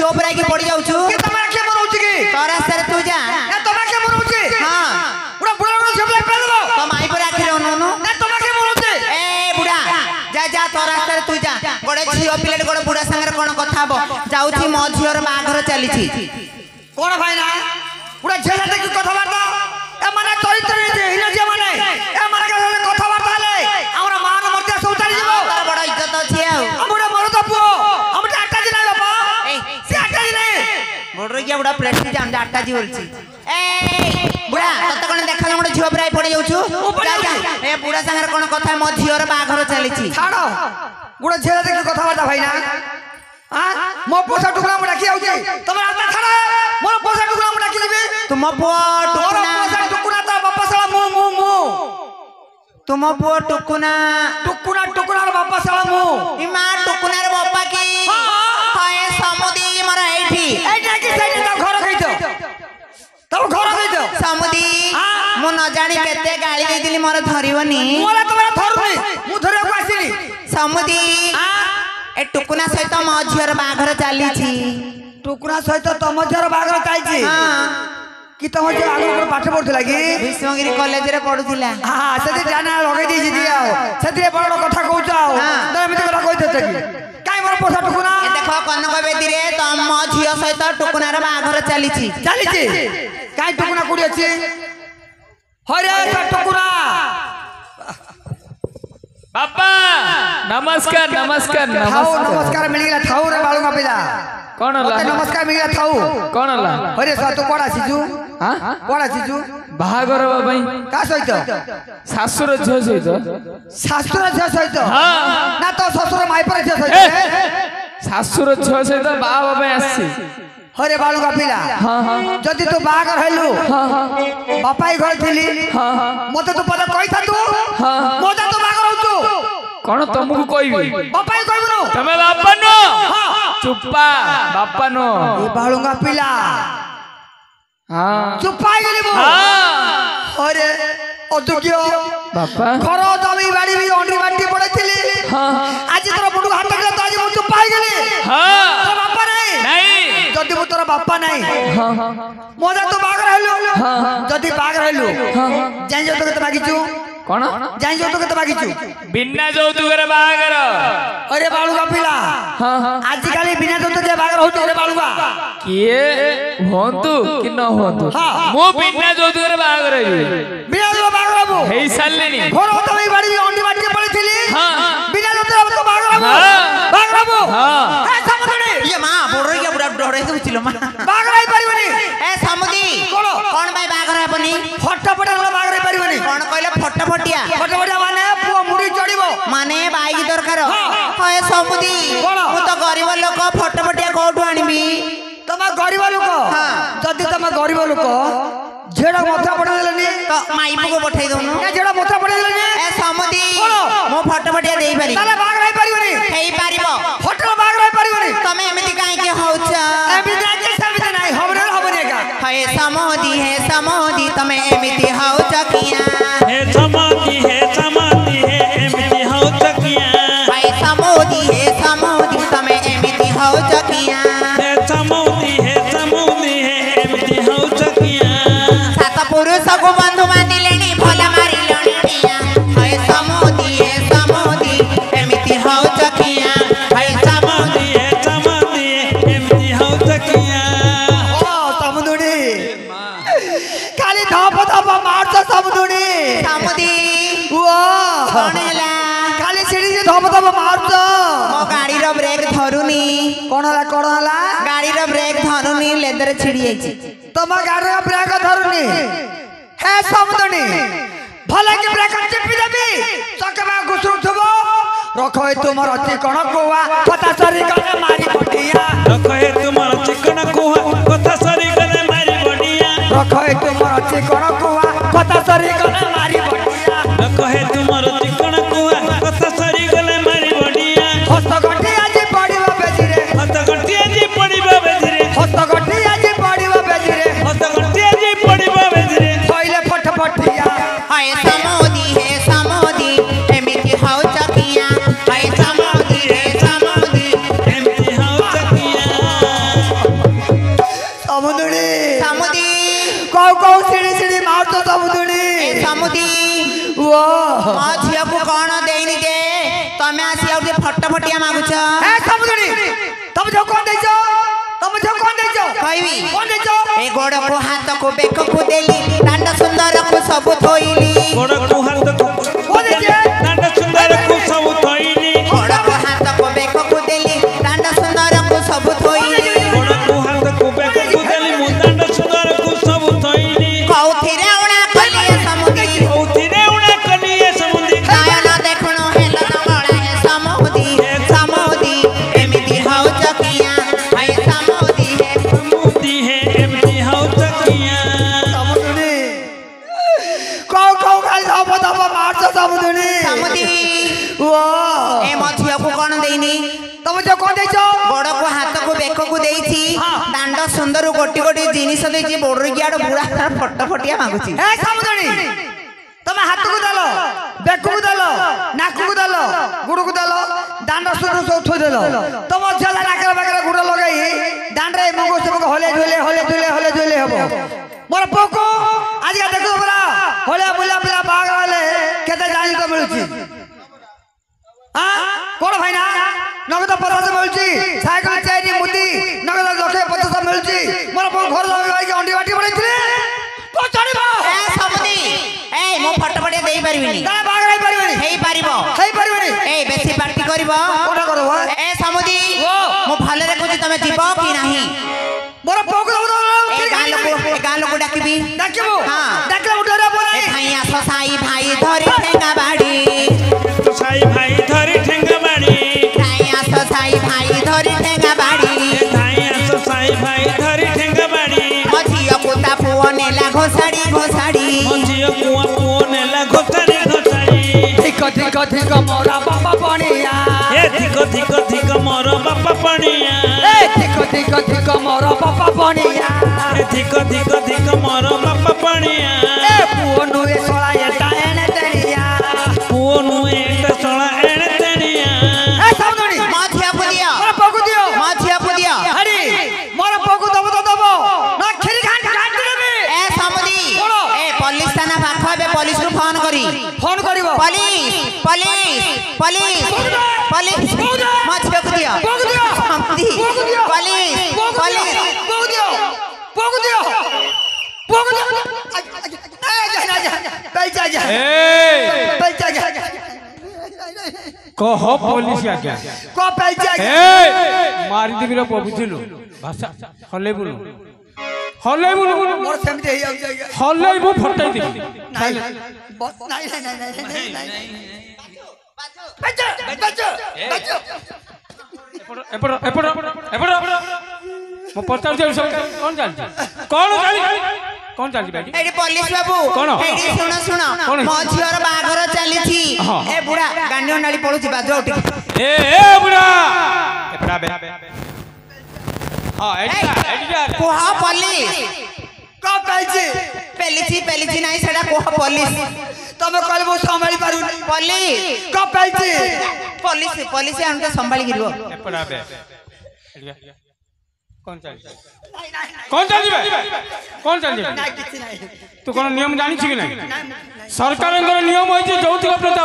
झियो पर आके पड़ जाउछु के तमे के मरउछि की तोर रास्ता रे तू जा ना तमे के मरउछि हां बुढ़ा बुढ़ा बुढ़ा झियो पे देबो तो माई पर आखिर ओनो ना तमे के मरउछि ए बुढ़ा जा जा तोर रास्ता रे तू जा गोडे झियो पिले गोडे बुढ़ा संगे कोन कथा हबो जाउछि मो झियोर बाघर चलीछि कोन भाई ना बुढ़ा झेला देखि कथा बार्ता ए माने चरित्र हिना जे माने ए माने के कथा बार्ता ले हमरा मान मर्यादा सब चली जीवो तोर बड़ इज्जत अछि आ हमरा मरद पुओ हमरा आटा जी नाही बाबा से आटा जी नाही बोडर गया बुढ़ा प्लेट से जान आटा जी बोलछि ए बुढ़ा तत कोन देखा गोडे झियो पर आइ पड़ जाउछु जा जा ए बुढ़ा संगे कोन कथा मो झियोर बाघर चलीछि छाड़ो बुढ़ा झेला देखि कथा बार्ता भाई ना हां मो पोसा टुकड़ा में डाकी आउछि तमे आता छाड़ा मोर पोसा टुकड़ा में डाकी लेबे तुम पो टुकुना पोसा टुकड़ा ता बापा साला मु तुम पो टुकुना टुकड़ा टुकड़ा बापा साला मु इमा टुकुनार बापा की हाय समुदी मर एठी एटा की साइड ता घर कहितो तब घर कहितो समुदी मु न जानी केते गाली दे दिली मोर धरिवनी मोला तमे धरुनी मु धरिया को आसीनी समुदी ए टुकुना सहित मो झियर बाघर चाली छी टुकड़ा सहित तम झर बागर चाइछि हां कि तम झर आगु पर पाठ पढुला की विश्वगिरी कॉलेज रे पढुथिला हां सेति जाना लगै दै छि दिया सेति बड़ कथा कहउछ त एमिति कथा कहि देत की काई मोर पोसा टुकुना ए देखो कनक बेदी रे तम मो झियो सहित टुकुनार बाघर चाली छी काई टुकुना कुडी अछि हरे टुकुना बापा नमस्कार नमस्कार नमस्कार मिलिला थाउ रे बाळुगा पिला कोन हला नमस्कार मिलिला थाउ कोन हला हरे सा तो कोडा सिजु हां कोडा सिजु बाहागर बाबाई का सहित सासुर झियो सहित शास्त्र झ सहित हां ना तो ससुर माई पर झ सहित सासुर झियो सहित बा बाबाई आसी हरे बाळुगा पिला हां हां जदि तू बागर हैलु हां हां बापाई घर थिली हां हां मते तू पता कहिथा तू हां मोदा तो बागर होतु कोन तुमको कहबी बापाई कहबनु तमे बापा नो चुप्पा बापा नो ए बाळुगा पिला हां चुपाई गेली मु हां अरे अदुकियो बापा घर जमी बाड़ी भी अंडी बाटी पड़ेथिली हां आज तोर बडू हाथ गेला तो आज मु चुपाई गेली हां तोर बापा नहीं जदि मु तोर बापा नहीं हां हां मोदा तो बागर हैलु हां जदि बागर हैलु हां जाई जो तो के मागिचू कोन जाई जो तो के मागिचू बिना যৌতুকরে বাহাগর अरे बाळुगा पिला हां हां आज काली बिना तो जे बागर होतो रे बाळुगा किए होंतु कि न होंतु मो बिना যৌতুকরে বাহাগর हेबी बिना तो बागर हबो हेई साललेनी घर तो भी बाड़ी भी अंडी बाटी पड़ेथिली हां बिना तो बागर हबो बागर हबो हां ए समुद्री ये मां बोडर गया बुढ़ा डरे दुचिलो मां बागर आई परिबनी ए समुदी कोन भाई बाघर हेबनी फटाफट बागर आई परिबनी कोन कहले फटाफटिया फटाफट माने पुओ मुड़ी चढ़िबो माने बाइक दरकार हाय समुदी मु तो गरीब लोक फटाफटिया कोठु आनिबी तमा गरीब लोक जदि तमा गरीब लोक झेड़ा मथा पड़े देलनी तो माईपु को पठाई दोनु ए झेड़ा मथा पड़े देलनी ए समुदी मो फटाफटिया देई पारी ताले बागर आई परिबनी हेई पारिबो फटल बागर आई परिबनी तमे एमिति काई के होउछ एमिति नाही समिति नाही हमरे हबने का हाय समुदी तमे एमिति होउछ किया हे समाधि एमती हो चकिया हाय समुदी तमे एमिति होउछ किया हे समाधि एमती हो चकिया सात पुरुष को बंधु बांधिलेनी भल मारिलणी किया हाय समुदी एमिति होउछ किया हाय समाधि एमती हो चकिया ओ समुदुडी खाली धप धप मारछ समुदुडी समुदी ओ कोनेला खाली सीढ़ी से धप धप मारछ मो गाड़ी रो ब्रेक धरुनी कोन हला गाड़ी रो ब्रेक धरुनी लेदर छिड़ी जाईची तमा गाड़ी रो ब्रेक धरुनी हे समुदुडी भला के ब्रेक चिपी देबी चकबा घुसरू थबो रखो तुमर अति कोन कोवा पता सरी गले मारी पटिया रखो तुमर चिकन कुहा कथा सरी गले मारी बडिया रखो तुमर अति कोन कोवा पता सरी गले मारी पटिया रखो तुमर चिकन कुहा कथा सरी गले मारी बडिया हस्त गठी आज पड़िबो बेजिरे हत गंटिया जी पडिबा बेजरे हस्त गठी आज पड़िबो बेजिरे हत गंटिया जी पडिबा बेजरे पहिले फटफटिया हाय समुदी एमिति होउछ किया हाय समुदी एमती हो चकिया ସମୁଦି ଓ ମୋ ଝିଅକୁ କଣ ଦେଇନି ଯେ ତମେ ଆସି ଆଉ ଟିକେ ଫଟୋ ଫଟିଆ ମାଗୁଛ ଏ ସମୁଦୁଣି ତମେ ଯୋଉ କଣ ଦେଇଛ ତମେ ଯୋଉ କଣ ଦେଇଛ କହିବି କଣ ଦେଇଛ ଏ ଗୋଡକୁ ହାତକୁ ବେକକୁ ଦେଲି ଦାଣ୍ଡ ସୁନ୍ଦରକୁ ସବୁ ଥୋଇଲି ଗୋଡକୁ ହାତକୁ କଣ ଦେଇଛ ଦାଣ୍ଡ ସୁନ୍ଦରକୁ ସବୁ ଥୋଇଲି ଗୋଡକୁ ହାତକୁ ବେକକୁ ଦେଲି ଦାଣ୍ଡ ସୁନ୍ଦରକୁ ସବୁ ଥୋଇଲି ଗୋଡକୁ ହାତକୁ ବେକକୁ ଦେଲି ମୁଁ ଦାଣ୍ଡ ସୁନ୍ଦରକୁ ସବୁ ଥୋଇଲି କଉଥିରେ ଉଣା କଲି ଏ ସମୁଦି କୋଉଥିରେ ଉଣା କଲି ଏ ସମୁଦି ନୟନ ଦେଖୁଣୁ ହେଲ ନଙ୍ଗଳା ହେ ସମୁଦି ସମୁଦି ଏମିତି ହଉଛ କିଆ ହେ ସମୁଦି ହେ ସମୁଦି ହେ ଏମିତି ହଉଛ କିଆ ସମୁଦୁଣି କଉ କଉ ଖାଲି ଦବ ମାରଛ ସମୁଦୁଣି ସମୁଦି ଓ ଏ ମୋ ଝିଅକୁ କଣ ଦେଇନି ତମେ ଯୋଉ କଣ ଦେଇଛ ଗୋଡକୁ ହାତକୁ ବେକକୁ ଦେଇଛି ଦାଣ୍ଡ ସୁନ୍ଦର ଗୋଟି ଗୋଟି ଜିନିଷ ଦେଇଛି ବୋଡରିକିଆଡ ବୁଢା ଫଟୋ ଫଟିଆ ମାଗୁଛି ଏ ସମୁଦୁଣି ତମେ ହାତକୁ ଦେଲ ବେକକୁ ଦେଲ ନାକକୁ ଦେଲ ଗୁଡକୁ ଦେଲ ଦାଣ୍ଡ ସୁନ୍ଦର ସବୁ ଥୋଇ ଦେଲ ତମ ଝିଅ ନାକର ପାଖରେ ଗୁଡ ଲଗେଇ ଦାଣ୍ଡରେ ମୁଗ ସବୁ ହଲେ ଝୁଲେ ହବ ମୋର ପୋକ ଆଜିକା ଦେଖୁ ପରା ହଳିଆ ବୁଲା ପିଲା ବାହାଘର ହେଲେ କେତେ ଜାଣି ତ ମିଳୁଛି କଣ ଭାଇନା ନଗଦ 50 ମିଳୁଛି ସାଇକେଲ ଚାରି ମୁଦି ନଗଦ 150 ମିଳୁଛି ମୋର ଘର ଲଗାଇକି ଅଣ୍ଡି ବାଟି ପଡେଇଥିଲେ ଏ ସମୁଦି ଏ ମୁଁ ଫଟୋ ଫଟିଆ ଦେଇ ପାରିବିନି ବାହାଘର ହେଇପାରିବନି ହେଇପାରିବନି ଏ ବେଶୀ ପାର୍ଟି କରିବ କଣ କରିବ ଏ ସମୁଦି ମୁଁ ଭଲରେ କହୁଛି ତମେ ଯିବ କି ନାହିଁ ମୋର ପୋକ ଏ ଗାଁ ଲୋକ ଡାକିବି ଡାକିବୁ ହଁ। ଡାକିଲେ ଉଠେଇଲା ପରେ ଏ ଧାଇଁ ଆସ ସାଇ ଭାଇ ଧରି ଠେଙ୍ଗା ବାଡି ସାଇ ଭାଇ ଧରି ଠେଙ୍ଗା ବାଡ଼ି ଧାଇଁ ଆସ ସାଇ ଭାଇ ଧରି ଠେଙ୍ଗା ବାଡି ଧାଇ ଆସ ସାଇ ଭାଇ ଧରି ଠେଙ୍ଗା ବାଡ଼ି ମୋ ଝିଅକୁ ତା ପୁଅ ନେଲା ଘୋଷାଡି ମୋ ଝିଅ ପୁଅ ନେଲା ଘୋଷାଡ଼ି ଧିକ ମୋର ବାପା ପଣିଆ ଏ ଧିକ ମୋର ବାପା ପଣିଆ ଧିକ ମୋର ବାପା ପଣିଆ ଏ ଧିକ ମୋର ବାପା ପଣିଆ ଏ ପୁଅ ନୁଏ ସଳା ଏଟା ଏଣେ ତେଣିଆ ପୁଅ ନୁହେଁ ଏଟା ଚଳା ଏଣେ ତେଣିଆ ଏ ସମୁଦୁଣି ମୋ ଝିଅକୁ ଦିଅ ମୋର ପୋକୁ ଦିଅ ମୋ ଝିଅକୁ ଦିଅ ହରି ମୋର ପୋକୁ ଦବ ତ ଦବ ନା ଖିରି ଘାଣ୍ଟି ଦେବି ଏ ସମୁଦି କଣ? ଏ ପୋଲିସ ଥାନା ପାଖ ଏବେ ପୋଲିସରୁ ଫୋନ କରି ଫୋନ କରିବ ପୋଲିସ ମୋ ଝିଅକୁ ଦିଅ ପୋକୁ ଦିଅ ସମୁଦି ପୋକୁ ଦିଅ ପୋଲିସ ପୋକୁ ଦିଅ कह पुलिस आज्ञा मारी देबी पबुथिलु भाषा हलेबुलु हलेबु फटाई देबी एपड़ मो पचार कौन चलछि कौन चलछि भाई एडी पुलिस बाबू कौन? एडी सुनो कौन? मो झियर बाघर चलीछि हाँ। ए बुढ़ा गांडियो नाली पळुछि बाजो उठी ए बुढ़ा एपड़ा बे हां एडिया कोह पुलिस का पैछि पेलिछि नाही सेडा कोह पुलिस तमे कहबो संभाली पारु पुलिस का पैछि पुलिस हमके संभाली गिरबो एपड़ा बे एडिया कौन चल तू कौन नियम जानी कि नहीं सरकार नियम होइछे जौतिक प्रथा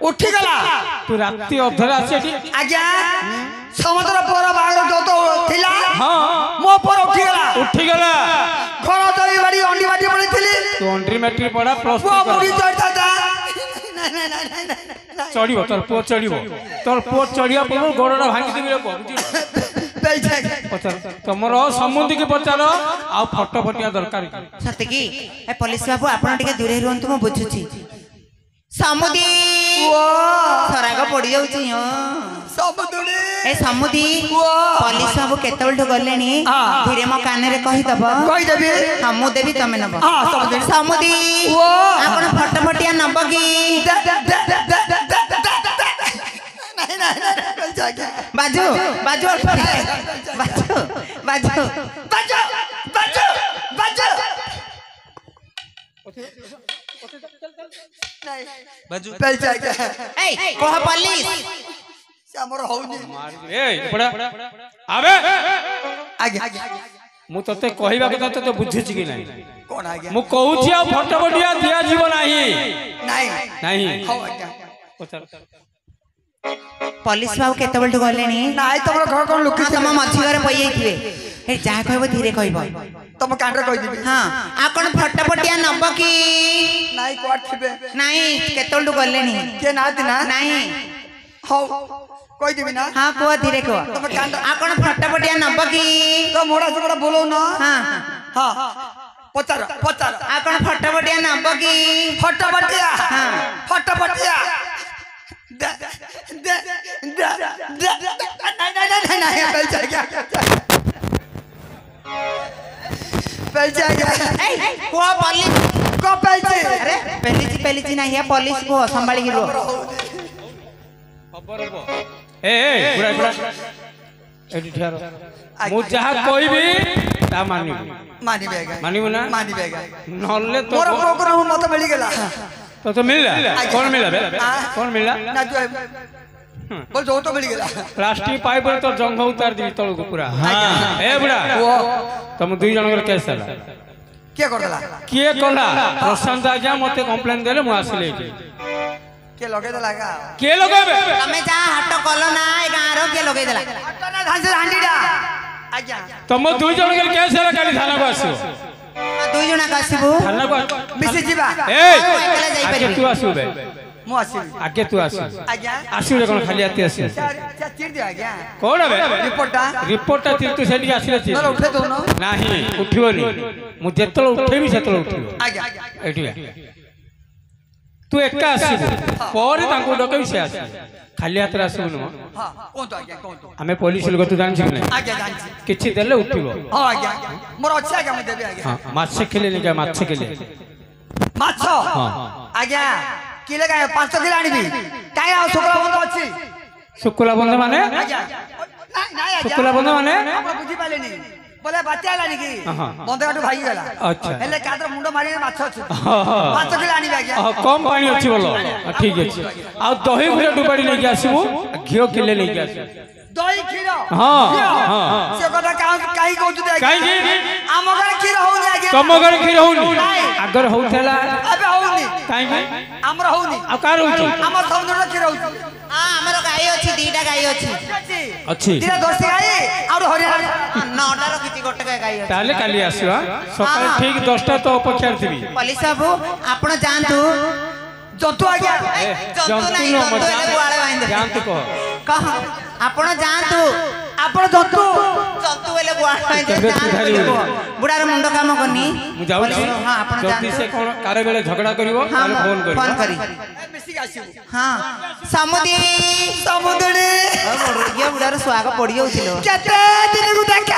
उठी गला तू राति अधर आसे आज्ञा समुद्र पर बाहर जो तो थिला हां मो पर उठी गला घर दई बाड़ी अंडी बाटी पड़ी थिली तू अंडी मैट्रिक पढ़ा प्लस वो मुड़ी चढ़ता था चढ़िबो तोर पुओ चढ़िया पर गोड़रा भांगी देबी रे बुझी पचार तमर संबंधी के पचार आ फोटो फटिया दरकार सत्य की ए पुलिस बाबू आपण टिके दूरे रहंतु मो बुझुछि समुदी सराग पड़ी जाउछि समुदुनी ए समुदी पुलिस बाबू केतबेल गलेनी धीरे मो काने रे कहि दबो कहि देबी हां मु देबी तमे नबो हां समुदी आपण फोटो फटिया नबो की बाजू पेल जाएगा ए कोह पुलिस से हमर होउनी ए पड़ा आबे आगे ମୁଁ ତତେ କହିବା କଥା ତତେ ବୁଝୁଛି କି ନାହିଁ कौन आज्ञा ମୁଁ କହୁଛି ଆଉ ଫଟୋ ଫଟିଆ ଦିଆଯିବ ନାହିଁ नहीं ନାହିଁ हौ आज्ञा ପଚାର ପୋଲିସ ବାବୁ କେତେବେଳଠୁ ଗଲେଣି? नहीं तुम घर कौन लुकी ହଁ, ତମ ମଝି ଘରେ ପଇ ଯାଇଥିବେ। ଏ ଯାହା କହିବ ଧୀରେ କହିବ। तुम कांड्रे कहि दिबी ହଁ ଆଉ କଣ ଫଟୋ ଫଟିଆ ନବ କି? नहीं कोट थिबे ନାଇଁ କେତେବେଳଠୁ ଗଲେଣି? के ना दिना ନାଇଁ हौ कहि दिबी ना ହଁ କୁହ ଧୀରେ କୁହ। ତମେ କାନ୍ଦ ଆଉ କଣ ଫଟୋ ଫଟିଆ ନବ କି? तो मोड़ा से मोड़ा बोलो ना ହଁ हां पचार पचार ଆଉ କଣ ଫଟୋ ଫଟିଆ ନବ କି? फटाफटिया हाँ। फटाफटिया दे दे दे दे नहीं नहीं नहीं नहीं बैठ जाएगा बैठ जाएगा ଏ କୁହ ପୋଲିସ। को बैठ ଆରେ ପେଲିଚି ନାହିଁ ହେ ପୋଲିସ କୁହ ସମ୍ଭାଳିକି ରୁହ। ଖବର କୁହ ଏ ବୁଢା ବୁଢା ଏଠି ଠିଆ ରହ ମୁଁ ଯାହା କହିବି ତା ମାନିବୁ मानी बेगा ମାନିବୁ ନା मानी बेगा ନହେଲେ ତ मोर प्रोग्राम मत मिल गेला ତତେ ମିଳିଲା କଣ ମିଳିଲା ବେ କଣ ମିଳିଲା ना जो बोल जो तो मिल गेला ପ୍ଲାଷ୍ଟିକ ପାଇପରେ ତ ଜଙ୍ଘ ଉତାର ଦିବି ତଳକୁ ପୁରା ଏ ବୁଢା ତମ ଦୁଇ ଜଣଙ୍କର କେସ୍ ହେଲା के कर देला କିଏ କଲା ପ୍ରଶାନ୍ତ ଆଜ୍ଞା ମତେ କମ୍ପ୍ଲେନ ଦେଲେ ମୁଁ ଆସିଲି ଏଠି के लगे देला का କିଏ ଲଗେଇବେ ତମେ ଯାହା ହାଟ କଲ ନା ଏ ଗାଁର କିଏ ଲଗେଇଦେଲା? अटना धान से हांडीडा आज्ञा ତମ ଦୁଇ ଜଣଙ୍କର କେସ୍ ହେଲା କାଲି ଥାନାକୁ ଆସିବ ଦୁଇ ଜଣ ଆସିବୁ। ଥାନାକୁ मिसी जीवा ଏ ଏକଲା ଆଗେ ଯାଇପାରିବି। ତୁ ଆସିବୁ ବେ मु आसी ଆଗେ ତୁ ଆସିବୁ आज्ञା ଆସିବୁ କଣ ଖାଲି ହାତୀ ଆସିବୁ चार चिर दियो आज्ञा କଣ ବେ रिपोर्टा ରିପୋର୍ଟଟା ତୁ ସେଠିକି ଆସିଲେ ଚିରି। नर उठे दोनो ନାହିଁ ଉଠିବନି ମୁଁ ଯେତେବେଳେ ଉଠେଇବି ସେତେବେଳେ ଉଠିବ आज्ञा ଏଠି ଆ। ତୁ ଏକା ଆସିବୁ ପରେ ତାଙ୍କୁ ଡକେଇବି ସେ ଆସିବ ଖାଲି ହାତରେ ଆସିବୁନି ମ हां कोन तो आज्ञा कोन तो ଆମେ ପୋଲିସ ଲୋକ ତୁ ଜାଣିଛୁ କି ନାହିଁ आज्ञा जानछि କିଛି ଦେଲେ ଉଠିବ हां आज्ञा मोर अच्छे आज्ञा मु देबी आज्ञा ହଁ ମାଛ ଖେଲେ ନିକା ମାଛ ଖେଲେ माछो ହଁ आज्ञा किले का 5 किलो आनिबी काई आ छोकरा बंद अछि ଶୁକୁଲା ବନ୍ଧ ମାନେ आज्ञा नहीं नहीं आज्ञा ଶୁକୁଲା ବନ୍ଧ ମାନେ हम बुझी पालेनी बोले बात्या लानी की हाँ। बंद काटू भाई गेला अच्छा। हेले कादर मुंडो मारी माछ अछि ହଁ, ହଁ। 5 किलो आनिबी आज्ञा କମ ପାଣି ଅଛି ବୋଲ ଠିକ ଅଛି ଆଉ ଦହି ଗୁଡେ ଡୁବାଡି ନେଇକି ଆସିବୁ ଘିଅ କିଲେ ନେଇକି ଆସିବୁ दही खीर हाँ, घिओ। हाँ। से कथा काई कहू दे କାହିଁକି आम घर खीर होउनी आज्ञा ତମ ଘରେ କ୍ଷୀର ହଉନି ଆଗରେ ହଉଥିଲା अबे होउनी କାହିଁକି हमर होउनी ଆଉ କାହାର ହଉଛି हमर समुद्र खीर होउनी ହଁ ଆମର ଗାଈ ଅଛି ଦିଟା ଗାଈ ଅଛି। ଅଛି दिरा दोस्ती गाई और हरियाणा ନଅଟା ରଖିଛି ଗୋଟେ ଗାଈ ଅଛି। ତାହେଲେ କାଲି ଆସିବା ସକାଳେ ଠିକ 10ଟା ତ ଅପେକ୍ଷାରେ ଥିବି ପୋଲିସ ବାବୁ ଆପଣ ଯାଆନ୍ତୁ। जंतु आज्ञा ଜନ୍ତୁ ନାହିଁ ନୁହଁ, ଜନ୍ତୁ ହେଲେ ଗୁହାଳ ବାନ୍ଧିଦେବେ। ଯାଆନ୍ତୁ କହ କହ ଆପଣ ଯାଆନ୍ତୁ। आपण जंतु ଜନ୍ତୁ ହେଲେ ଗୁହାଳ ବାନ୍ଧିଦେବେ, କେବେ ଯାଆନ୍ତୁ ସୁଧାରିବେ? ବୋଲି କୁହ। ବୁଢାର ମୁଣ୍ଡ କାମ କରୁନି। ମୁଁ ଯାଉଛି ପୋଲିସ- ହଁ ଆପଣ ଯଦି ସେ ଯାଆନ୍ତୁ। କଣ କାର ବେଳେ ଝଗଡା କରିବ ହଁ ତାହେଲେ ଫୋନ କରିବ ଫୋନ କରି मिसी आसीबो ହଁ ସମୁଦି समुद्री ଇଏ ବୁଢାର ସୁଆଗ ପଡି ଯାଉছিল। केते दिन को देख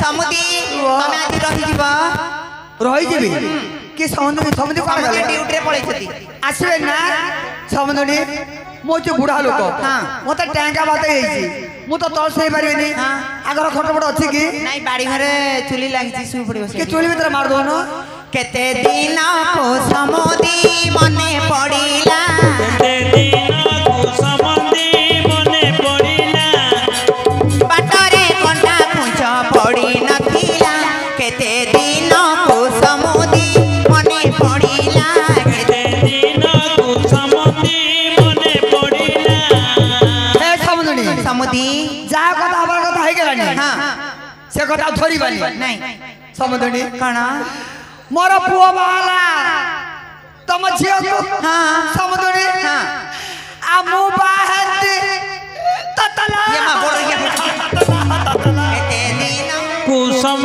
ସମୁଦି ତମେ ଆଜି ରହିଯିବ। रही जीबी कि समुद्री समुद्री कोन ସମୁଦି गले ଡ୍ୟୁଟିରେ ପଳେଇଛନ୍ତି। आसीबे ना समुद्री मो जो बुढ़ा लोक हाँ। मते टैंका बाते हेछि मु तो तल सही परिबेनी हाँ। आगर खटपट अछि कि ନାଇଁ ବାଡି ଘରେ ଚୁଲି ଲାଗିଛି ଶୁଇ ପଡିବ कि ସେଇଠି। चुली भीतर मार दोनो କେତେ ଦିନ ସମୁଦି ମନେ ପଡିଲା କେତେ ଦିନକୁ ସମନ୍ଦି ମନେ ପଡ଼ିଲା ବାଟରେ କଣ୍ଟା ପୁଞ୍ଚ ପଡି ନଥିଲା। କେତେ ଦିନକୁ ସମୁଦି ମନେ ପଡିଲା। କେତେ ଦିନକୁ ସମନ୍ଦି ମନେ ପଡ଼ିଲା हे समुद्री ସମୁଦି जा कथा हमार कथा हे गेलानी ହଁ से कथा थोड़ी बानी ନାଇଁ समुद्री କଣ मोर पुओ बाला तम झियो को ହଁ समुद्री ହଁ आ मु बाहती ततला ये मा बोल रही है। କେତେ ଦିନ କୁସମ